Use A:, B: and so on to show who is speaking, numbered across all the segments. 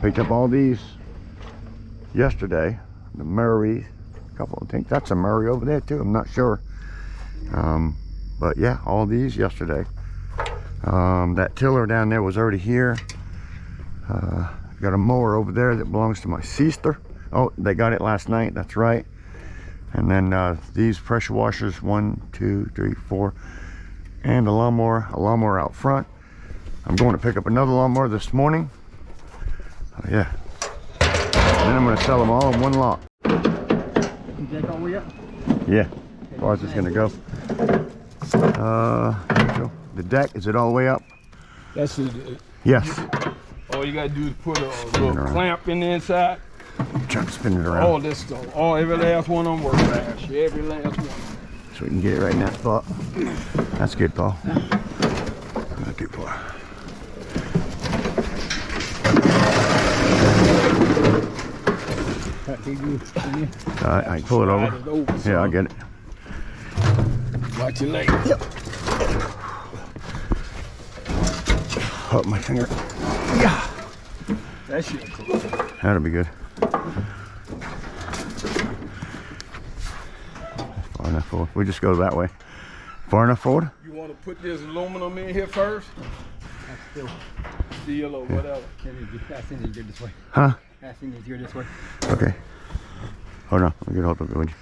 A: Picked up all these yesterday. The Murray, a couple, I think that's a Murray over there too, I'm not sure. But yeah, all these yesterday. That tiller down there was already here. Got a mower over there that belongs to my sister. Oh, they got it last night, that's right. And then these pressure washers, 1, 2, 3, 4, and a lawnmower out front. I'm going to pick up another lawnmower this morning. Oh yeah. And then I'm going to sell them all in one lot.
B: Deck all the way up?
A: Yeah, as far as it's going to go. The deck, is it all the way up?
C: That's it.
A: Yes.
C: All you gotta do is put a little clamp in the inside.
A: I'm trying to spin it around.
C: All this stuff, every last one of them work fast. Every last one.
A: So we can get it right in that spot. That's good, Paul. Not too far. I can pull it over. Yeah, I get it.
C: Watch your leg.
A: Yep. Up my finger. Yeah.
C: That shit cool.
A: That'll be good. Far enough forward. We just go that way. Far enough forward?
C: You want to put this aluminum in here first? Steel or whatever.
B: I think it's good this way.
A: Huh?
B: I think it's good this way.
A: Okay. Hold on. Let me get hold of it, would you?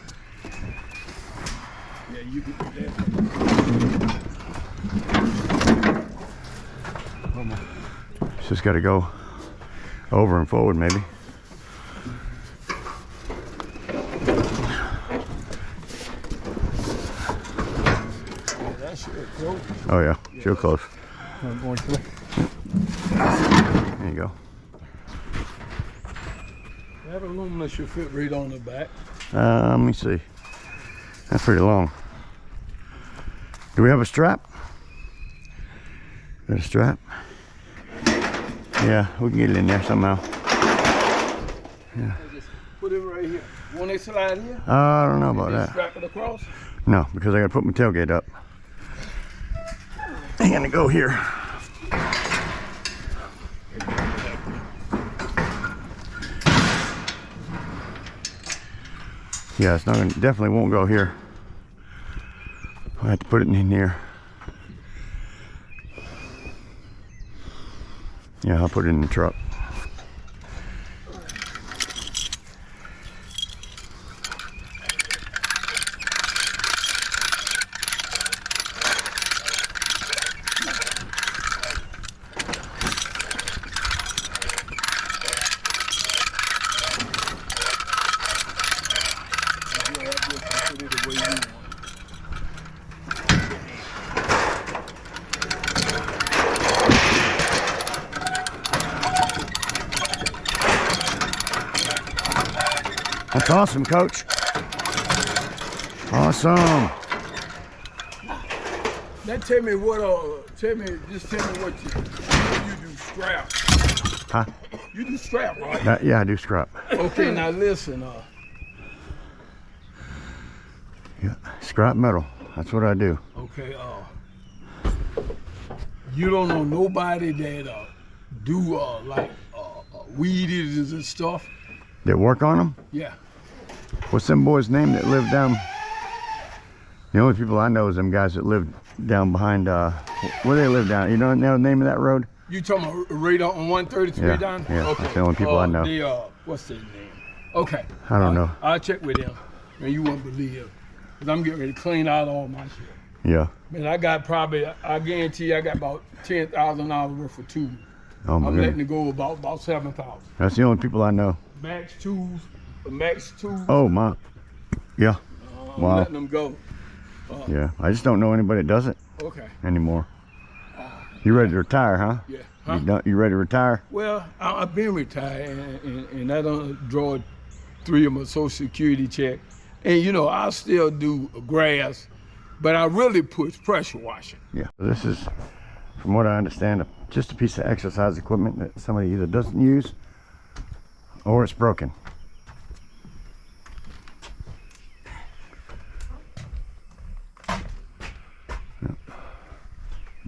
C: Yeah, you can do that.
A: It's just got to go over and forward, maybe.
C: That shit close.
A: Oh yeah, she'll close.
B: I'm going to it.
A: There you go.
C: That aluminum should fit right on the back.
A: Let me see. That's pretty long. Do we have a strap? Got a strap? Yeah, we can get it in there somehow. Yeah.
C: Just put it right here. Want it slide here?
A: I don't know about that.
C: Strap it across?
A: No, because I got to put my tailgate up. I'm gonna go here. Yeah, it's not gonna, definitely won't go here. I have to put it in here. Yeah, I'll put it in the truck. That's awesome, Coach. Awesome.
C: Now tell me what, just tell me what you do scrap.
A: Huh?
C: You do scrap, right?
A: Yeah, I do scrap.
C: Okay, now listen,
A: Yeah, scrap metal. That's what I do.
C: okay, you don't know nobody that do like weed eaters and stuff?
A: That work on them?
C: Yeah.
A: What's them boys' name that live down? The only people I know is them guys that live down behind, where they live down. You don't know the name of that road?
C: You talking about right on 133
A: Yeah,
C: down?
A: yeah,
C: Okay.
A: that's the only people I know.
C: What's their name? Okay.
A: I don't know.
C: I'll check with them. Man, you won't believe it. Cause I'm getting ready to clean out all my shit.
A: Yeah.
C: Man, I got probably, I guarantee you I got about $10,000 worth of tools.
A: Oh my
C: I'm
A: goodness.
C: letting it go about 7,000.
A: That's the only people I know.
C: Max tools, max tools.
A: Oh my. Yeah.
C: I'm
A: Wow.
C: letting them go.
A: Yeah. I just don't know anybody that does it
C: Okay.
A: anymore. You ready to retire, huh?
C: Yeah.
A: You ready to retire?
C: Well, I've been retired and I don't draw 3 of my Social Security check. And you know, I still do grass, but I really push pressure washing.
A: Yeah. This is, from what I understand, just a piece of exercise equipment that somebody either doesn't use or it's broken.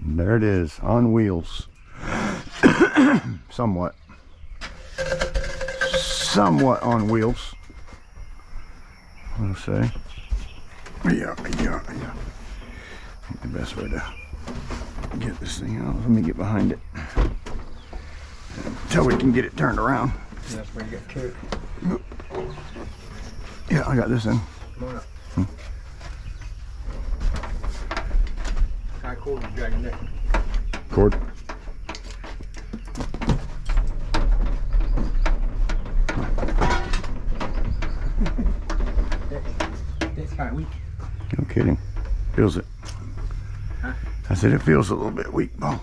A: And there it is, on wheels. Somewhat. somewhat on wheels. We'll say. Yeah. The best way to get this thing out. Let me get behind it until we can get it turned around.
B: And that's where you get carried.
A: Yeah, I got this in.
B: Come on up. How cold is dragging there?
A: Cord.
B: It's kind of weak.
A: No kidding. Feels it.
B: Huh?
A: I said it feels a little bit weak, Paul.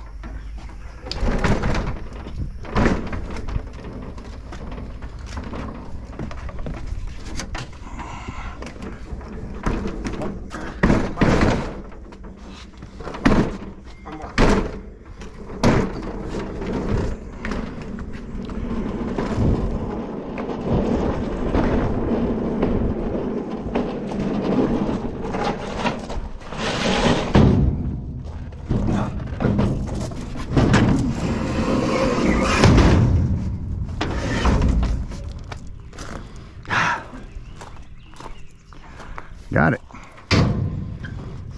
A: Got it.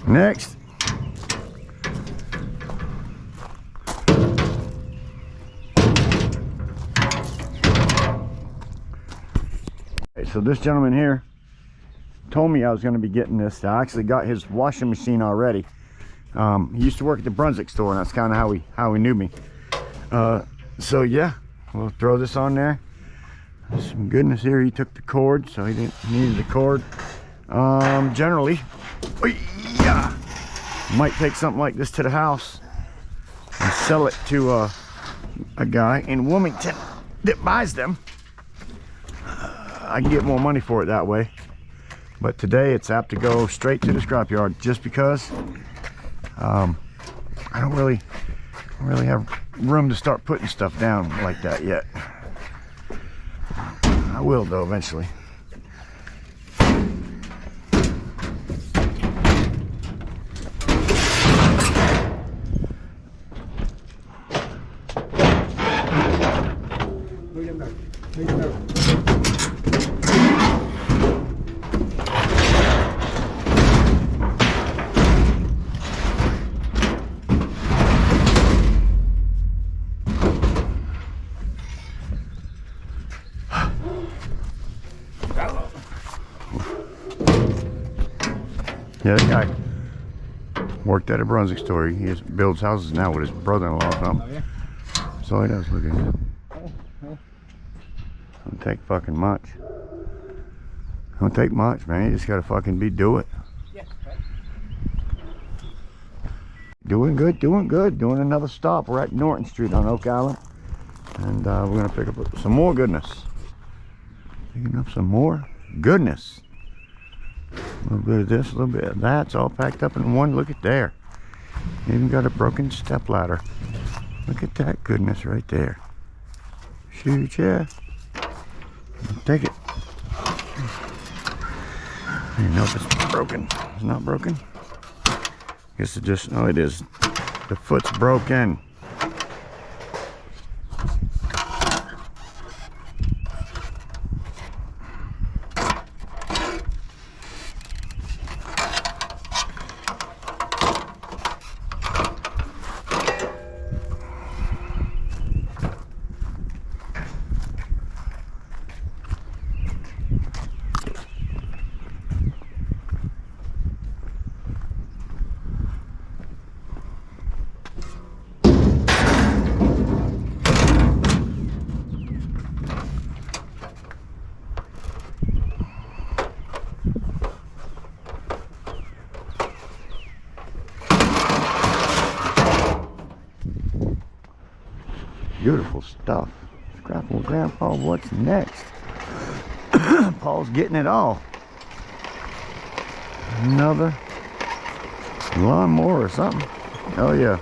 A: Next. Okay, so this gentleman here told me I was going to be getting this. I actually got his washing machine already. He used to work at the Brunswick store, and that's kind of how he knew me. So yeah, we'll throw this on there. Some goodness here. He took the cord, so he needed the cord. Generally, yeah, might take something like this to the house and sell it to a guy in Wilmington that buys them. I can get more money for it that way, but today it's apt to go straight to the scrapyard just because I don't really have room to start putting stuff down like that yet. I will though eventually. Yeah, this guy worked at a Brunswick store. He builds houses now with his brother-in-law.
B: Oh, yeah?
A: That's all he does. Look at it. Don't take fucking much. Don't take much, man. You just gotta fucking do it.
B: Yeah, right.
A: Doing good. Doing another stop. We're at Norton Street on Oak Island, and we're gonna pick up some more goodness. Picking up some more goodness. A little bit of this, a little bit of that. It's all packed up in one. Look at there. Even got a broken step ladder. Look at that goodness right there. Shoot, yeah. Take it. I don't know if it's broken. It's not broken. Guess it just, oh, it is. The foot's broken. Beautiful stuff. Scrapple Grandpa, what's next? Paul's getting it all. Another lawnmower or something. Oh yeah.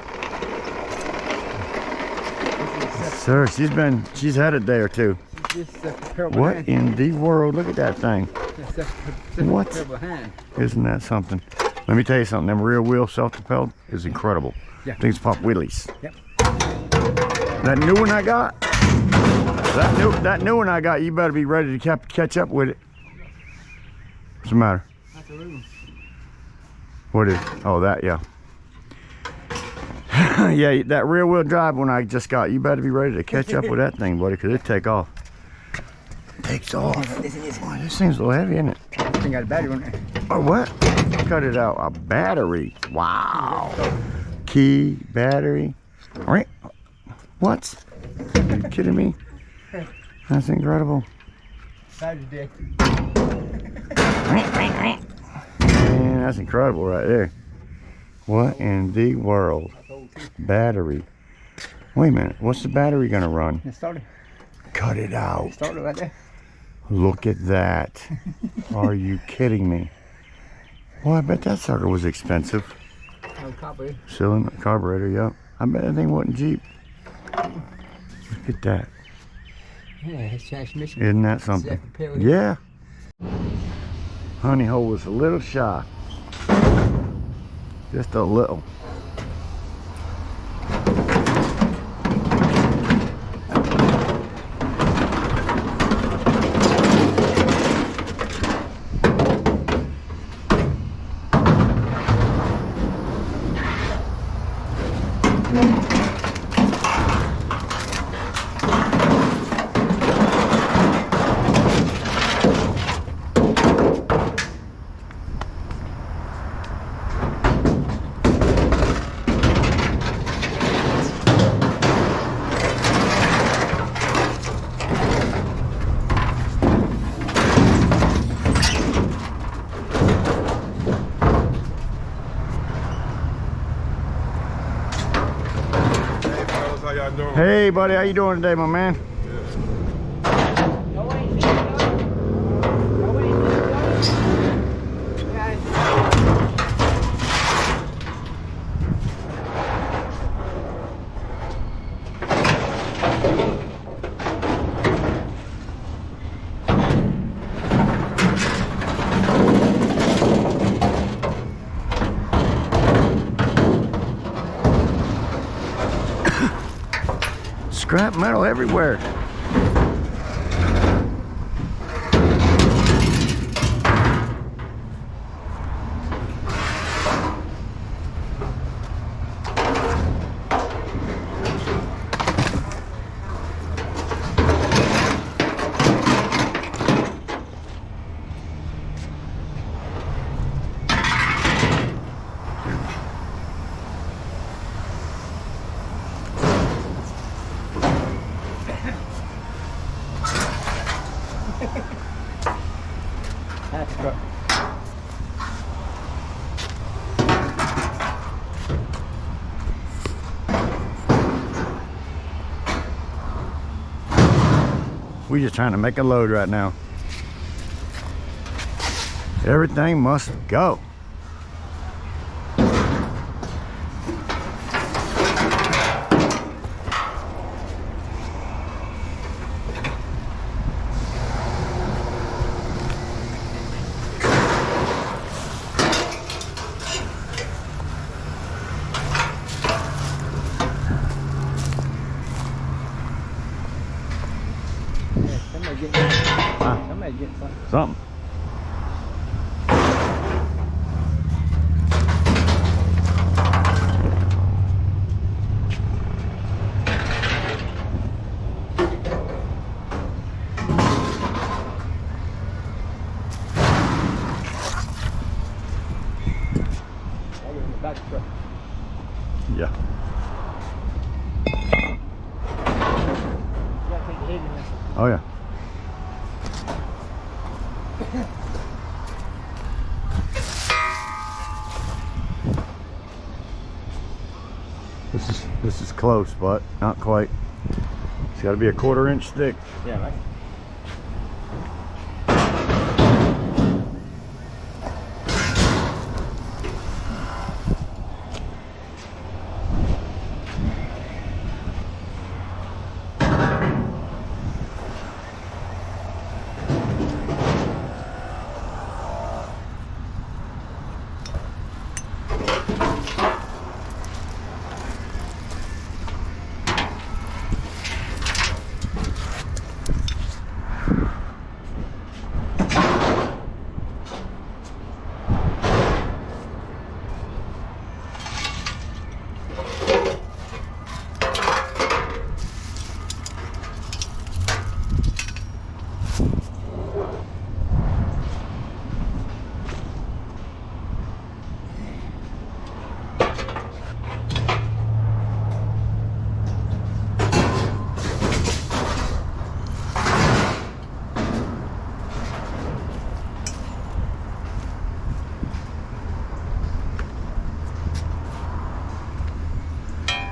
A: Sir, she's had a day or two. What in the world? Look at that thing. What? Isn't that something? Let me tell you something. Them rear wheel self-propelled is incredible.
B: Yeah.
A: Things pop wheelies.
B: Yep.
A: That new one I got, That new one I got, you better be ready to catch up with it. What's the matter?
B: That's a room.
A: What is? Oh, that, yeah. Yeah, that rear wheel drive one I just got, you better be ready to catch up with that thing, buddy, because it take off. Takes off. Boy, this thing's a little heavy, isn't it?
B: This thing got a battery on it.
A: Oh, what? Cut it out. A battery. Wow. Key, battery. All right. What? Are you kidding me? That's incredible.
B: Battery dead.
A: Man, that's incredible right there. What in the world? Battery. Wait a minute. What's the battery gonna run?
B: It started.
A: Cut it out.
B: It started right there.
A: Look at that. Are you kidding me? Well, I bet that sucker was expensive.
B: No copper.
A: Cylinder, carburetor, yep. I bet that thing wasn't cheap. Look at that.
B: Yeah, it's transmission.
A: Isn't that something? Yeah. Honey hole was a little shy. Just a little. Hey buddy, how you doing today, my man? Scrap metal everywhere. We're just trying to make a load right now. Everything must go.
B: Somebody get something.
A: Something. Yeah. Oh yeah. This is close, but not quite. It's got to be a 1/4 inch thick.
B: Yeah, right.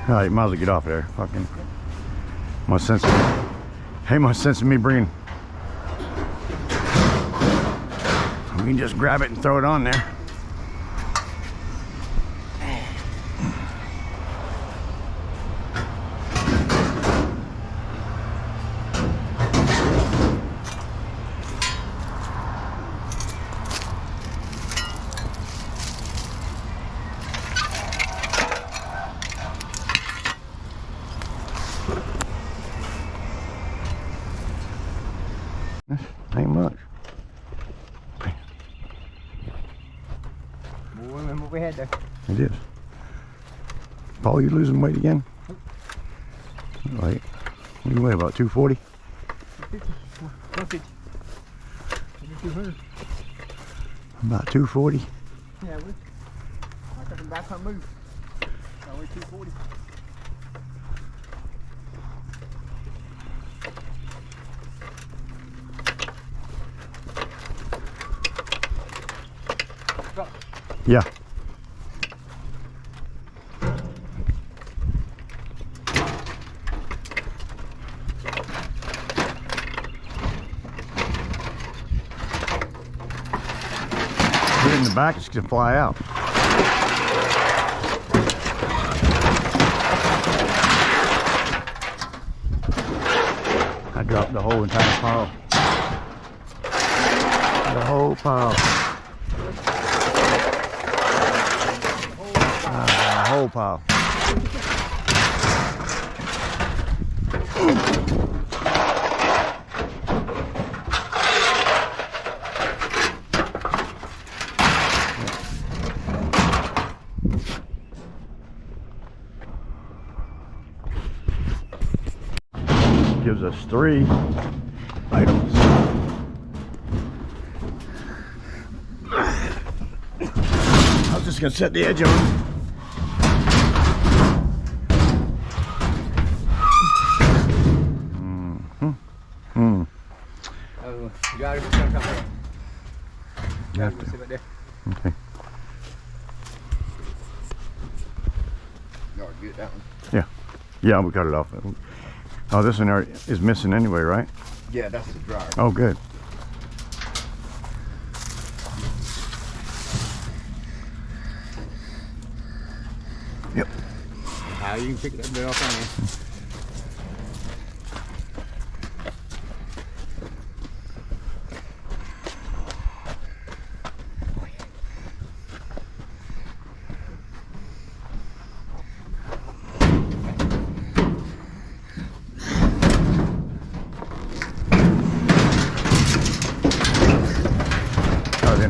A: Alright, you might as well get off there. Fucking. My sense of me bringing. You can just grab it and throw it on there. Ain't much.
B: More than what we had there.
A: It is. Paul, you losing weight again? Like, you weigh about 240?
B: 150. 200.
A: About 240.
B: Yeah, we. I got them back on move. I weigh 240.
A: Yeah. Put it in the back, it's gonna fly out. I dropped the whole entire pile. The whole pile. Whole pile. Gives us 3 items. I was just gonna set the edge on.
B: Got it.
A: You have to.
B: Right there.
A: Okay.
B: You already get that one.
A: Yeah. Yeah, we cut it off. Oh, this one is missing anyway, right?
B: Yeah, that's the dryer.
A: Oh, good. Yep.
B: How you can pick that bit off on you.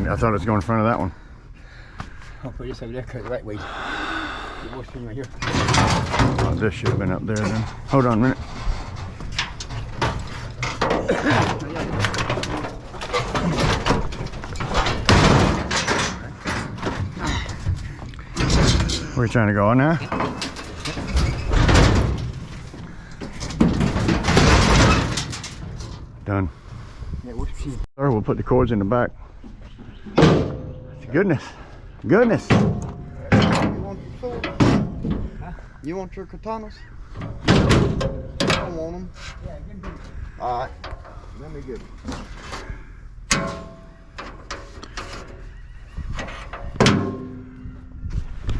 A: I thought it was going in front of that one.
B: I'll put this over there because right way. Get more thing right here.
A: Oh, this should have been up there then. Hold on a minute. Where are you trying to go on now? Done.
B: Yeah, what's she?
A: Or we'll put the cords in the back. Goodness. Goodness.
D: You want your sword?
B: Huh?
D: You want your katanas? I don't want them.
B: Yeah, give me.
D: Alright. Let me get them.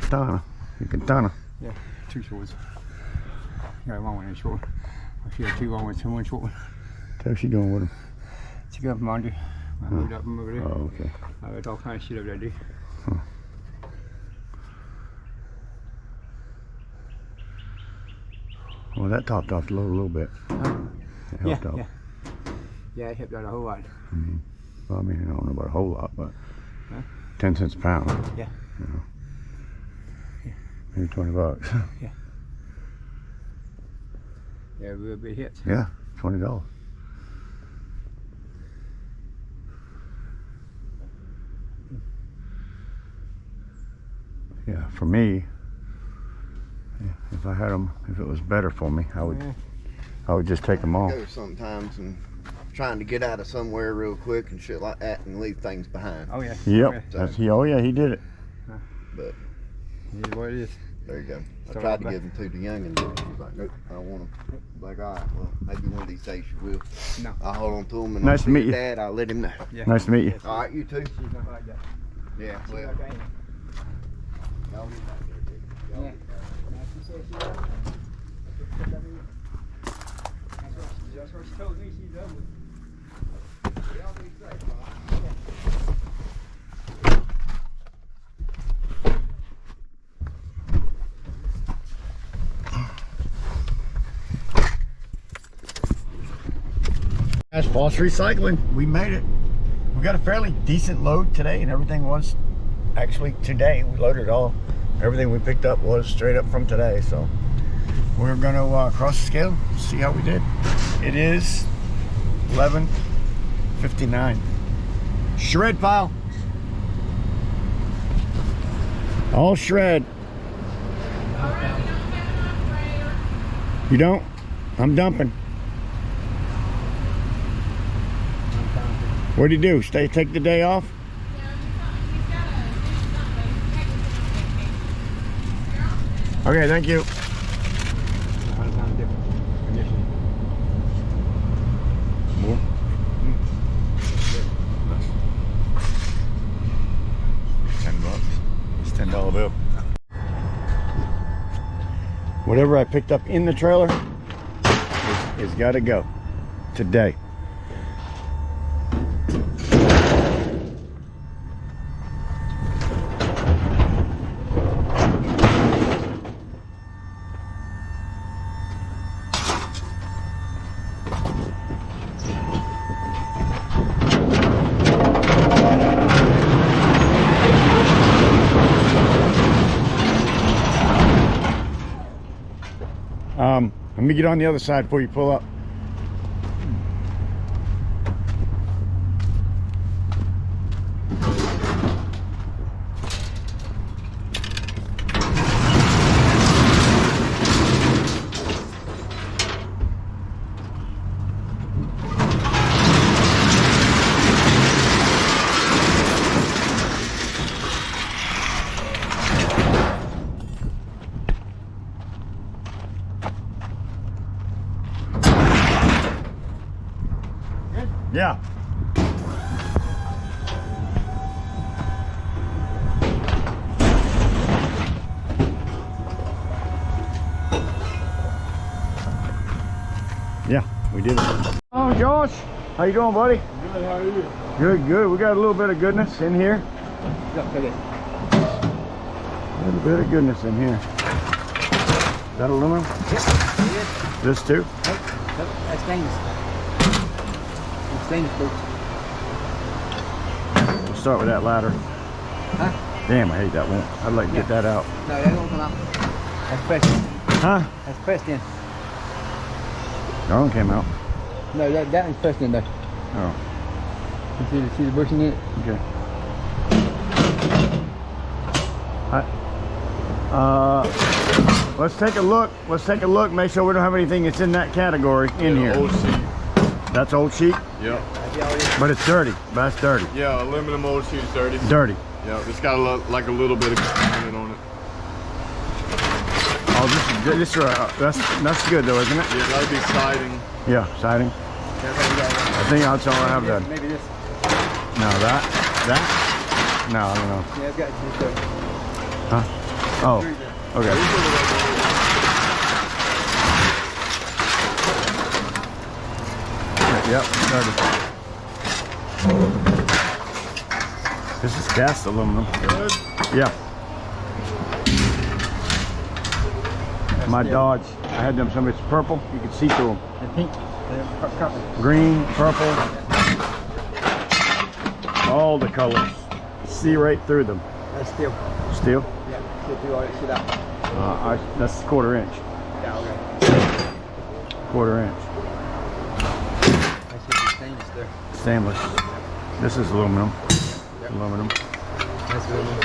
A: Katana. Your katana.
B: Yeah, 2 swords. Yeah, one in short. I see 2 long ones, 1 short one.
A: What's she doing with them?
B: She got them on you. I moved up them over there.
A: Oh, okay.
B: I got all kinds of shit over there, dude.
A: Well, that topped off the load a little bit. It helped out.
B: Yeah. Yeah, it helped out a whole lot.
A: Well, I mean, I don't know about a whole lot, but
B: Huh?
A: 10 cents a pound.
B: Yeah.
A: You know. Maybe 20 bucks.
B: Yeah, real big hits.
A: Yeah, $20. Yeah, for me, if I had them, if it was better for me, I would just take them all.
D: Go sometimes and trying to get out of somewhere real quick and shit like that and leave things behind.
B: Oh yeah.
A: Yep.
B: Yeah.
A: That's he. Oh yeah, he did it.
D: But
B: It is what it is.
D: There you go. I
B: So
D: tried to
B: like-
D: give them to the youngin', but she's like, nope, I don't want them. Like, all right, well, maybe one of these days you will.
B: No.
D: I'll hold on to them, and
A: Nice
D: I'll
A: to meet
D: see
A: you.
D: Dad. I'll let him know.
B: Yeah.
A: Nice to meet you.
D: All right, you too.
B: She's not like that.
D: Yeah,
B: She's
D: well,
B: like that.
D: y'all get back there, dude. Y'all
B: Yeah.
D: get back there.
B: Now, she said she was. That's what she told me. She's done with.
D: Y'all be safe, all right?
A: That's false recycling. We made it. We got a fairly decent load today, and everything was actually today. We loaded all. Everything we picked up was straight up from today. So we're gonna cross the scale, see how we did. It is 11:59. Shred pile. All shred. You don't? I'm dumping. What do you do? Take the day off? Okay, thank you.
B: 100 pounds different condition.
A: More? $10. It's $10 bill. Whatever I picked up in the trailer is got to go today. Let me get on the other side before you pull up. Yeah. Yeah, we did it. Oh, Josh, how you doing, buddy?
C: Good, how are you?
A: Good, good. We got a little bit of goodness in here.
B: Look, take it.
A: A little bit of goodness in here. Is that aluminum?
B: Yep.
A: This too?
B: That's stainless. It's stainless, folks.
A: We'll start with that ladder.
B: Huh?
A: Damn, I hate that one. I'd like to get that out.
B: No, that won't come out. That's pressed in.
A: Huh?
B: That's pressed in.
A: That one came out.
B: No, that one's pressed in though.
A: Oh,
B: You see the bushing in it?
A: okay. Let's take a look. Let's take a look. Make sure we don't have anything that's in that category in here.
E: Old sheet.
A: That's old sheet,
E: Yeah.
A: but it's dirty. That's dirty.
E: Yeah, aluminum old sheet is dirty.
A: Dirty.
E: Yeah, it's got like a little bit of component on it.
A: Oh, this is good. That's good though, isn't it?
E: Yeah, that'd be siding.
A: Yeah, siding. I think that's all I have done.
B: Maybe this.
A: No, that. No, I don't know.
B: Yeah, I've got it.
A: Huh? Oh, okay. Yep, dirty. This is cast aluminum.
E: Good.
A: Yeah. My Dodge, I had them some, it's purple, you can see through them.
B: And pink. Copper.
A: Green, purple, all the colors. See right through them.
B: That's steel.
A: Steel?
B: Yeah, see through all that shit out.
A: That's quarter inch.
B: Yeah, okay.
A: Quarter inch.
B: That's just stainless there.
A: Stainless. This is aluminum. Aluminum.
B: That's really.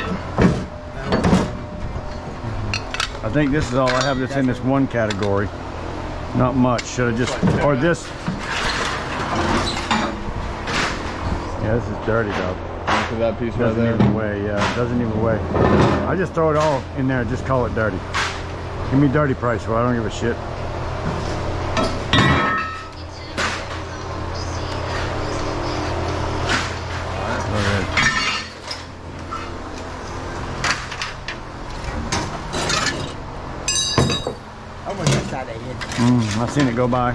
A: I think this is all I have that's in this one category. Not much. Should I just, or this? Yeah, this is dirty though.
E: to that piece right
A: Doesn't
E: there.
A: even weigh, yeah, it doesn't even weigh. I just throw it all in there, just call it dirty. Give me dirty price, well, I don't give a shit. Go ahead.
B: I want that side of the head.
A: I've seen it go by.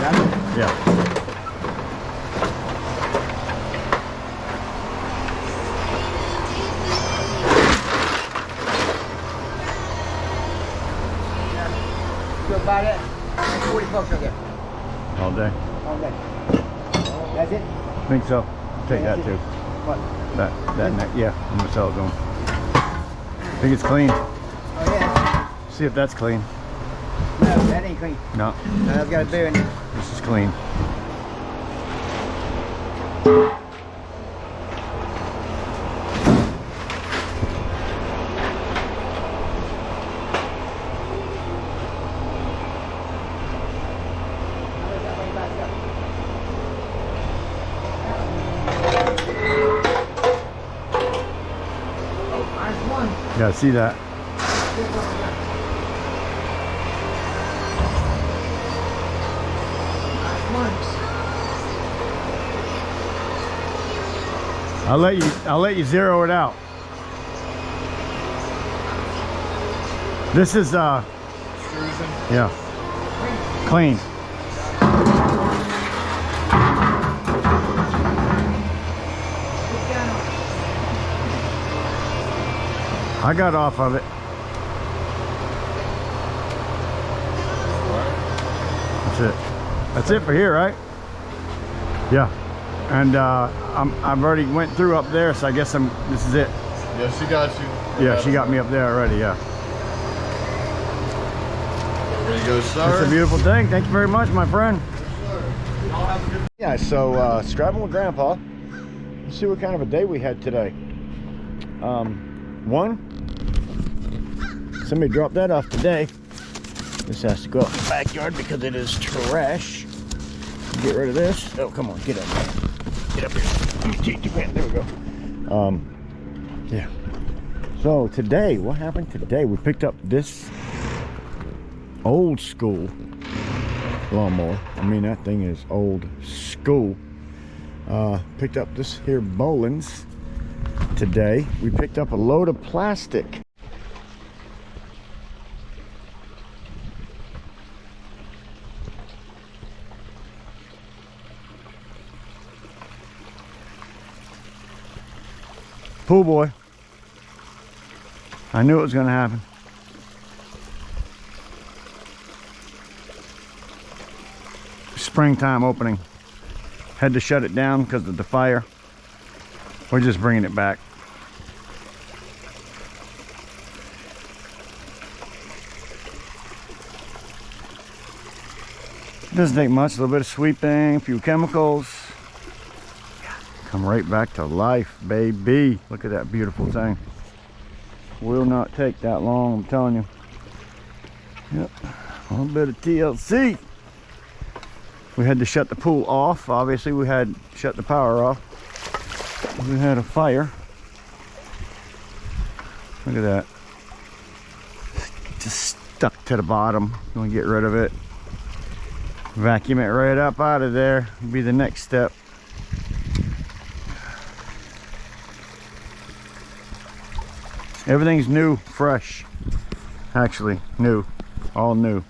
B: Got it?
A: Yeah.
B: So about it, 40 bucks right there.
A: All day.
B: All day. That's it?
A: I think so. Take that too.
B: What?
A: That neck, yeah, I'm gonna sell it to him. Think it's clean.
B: Oh yeah.
A: See if that's clean.
B: No, that ain't clean.
A: No,
B: No, I've got a bear in it.
A: this is clean. Yeah, see that? I'll let you zero it out. This is yeah, clean. I got off of it. That's it. That's it for here, right? Yeah. And I've already went through up there, so I guess this is it.
E: Yeah, she got you.
A: Yeah, she got me up there already, yeah.
E: There you go, sir.
A: It's a beautiful thing. Thank you very much, my friend. Yeah, so scrapping with Grandpa. Let's see what kind of a day we had today. Somebody dropped that off today. This has to go out in the backyard because it is trash. Get rid of this. Oh, come on, get up there. Get up here. There we go. Yeah. So today, what happened today? We picked up this old school lawnmower. I mean, that thing is old school. Picked up this here Boland's today. We picked up a load of plastic. Pool boy. I knew it was going to happen. Springtime opening. Had to shut it down because of the fire. We're just bringing it back. It doesn't take much, a little bit of sweeping, a few chemicals. Come right back to life, baby. Look at that beautiful thing. Will not take that long, I'm telling you. Yep, a little bit of TLC. We had to shut the pool off. Obviously, we had shut the power off. We had a fire. Look at that. Just stuck to the bottom. Gonna get rid of it. Vacuum it right up out of there. Be the next step. Everything's new, fresh. Actually, new. All new.